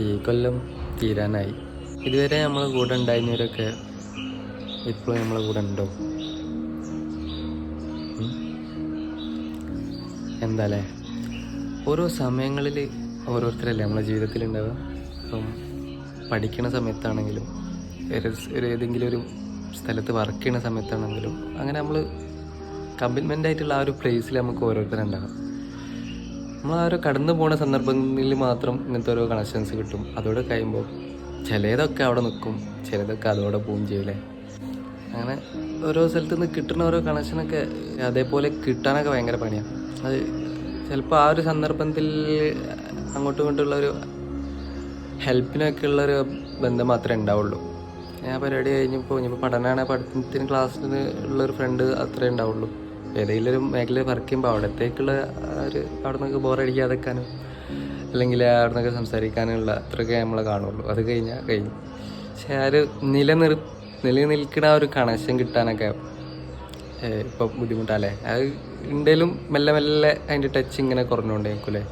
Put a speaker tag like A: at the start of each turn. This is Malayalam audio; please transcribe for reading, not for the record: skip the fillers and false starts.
A: ഈ കൊല്ലം തീരാനായി. ഇതുവരെ നമ്മളെ കൂടെ ഉണ്ടായിരുന്നവരൊക്കെ ഇപ്പോഴും നമ്മളെ കൂടെ ഉണ്ടോ? എന്താല്ലേ, ഓരോ സമയങ്ങളിൽ ഓരോരുത്തരല്ലേ നമ്മളെ ജീവിതത്തിലുണ്ടാവുക. ഇപ്പം പഠിക്കുന്ന സമയത്താണെങ്കിലും ഏതെങ്കിലും ഒരു സ്ഥലത്ത് വർക്ക് ചെയ്യുന്ന സമയത്താണെങ്കിലും അങ്ങനെ നമ്മൾ കമ്മിറ്റ്മെൻ്റ് ആയിട്ടുള്ള ആ ഒരു പ്ലേസിൽ നമുക്ക് ഓരോരുത്തരുണ്ടാകും. നമ്മൾ ആ ഒരു കടന്നു പോകുന്ന സന്ദർഭങ്ങളിൽ മാത്രം ഇങ്ങനത്തെ ഓരോ കണക്ഷൻസ് കിട്ടും. അതോടെ കഴിയുമ്പോൾ ചിലതൊക്കെ അവിടെ നിൽക്കും, ചിലതൊക്കെ അതോടെ പോവുകയും ചെയ്യില്ലേ. അങ്ങനെ ഓരോ സ്ഥലത്തു നിന്ന് കിട്ടുന്ന ഓരോ കണക്ഷനൊക്കെ അതേപോലെ കിട്ടാനൊക്കെ ഭയങ്കര പണിയാണ്. അത് ചിലപ്പോൾ ആ ഒരു സന്ദർഭത്തിൽ അങ്ങോട്ടും ഇങ്ങോട്ടുള്ള ഒരു ഹെൽപ്പിനൊക്കെ ഉള്ളൊരു ബന്ധം മാത്രമേ ഉണ്ടാവുള്ളൂ. ഞാൻ പരിപാടി കഴിഞ്ഞപ്പോൾ ഇനിയിപ്പോൾ പഠനമാണ്, പഠനത്തിന് ക്ലാസ്സിന് ഉള്ളൊരു ഫ്രണ്ട് അത്രേ ഉണ്ടാവുള്ളൂ. ഏതെങ്കിലും ഒരു മേഖലയിൽ വർക്ക് ചെയ്യുമ്പോൾ അവിടത്തേക്കുള്ള അവിടെ നിന്നൊക്കെ ബോറടിക്കാതെക്കാനും അല്ലെങ്കിൽ അവിടെ നിന്നൊക്കെ സംസാരിക്കാനുള്ള അത്രയൊക്കെ നമ്മളെ കാണുള്ളൂ. അത് കഴിഞ്ഞാൽ കഴിഞ്ഞു. പക്ഷെ ആ ഒരു നിലനിൽക്കുന്ന ആ ഒരു കണക്ഷൻ കിട്ടാനൊക്കെ ഇപ്പോൾ ബുദ്ധിമുട്ടല്ലേ. അത് ഉണ്ടെങ്കിലും മെല്ലെ മെല്ലെ അതിൻ്റെ ടച്ച് ഇങ്ങനെ കുറഞ്ഞുകൊണ്ടേക്കുമല്ലേ.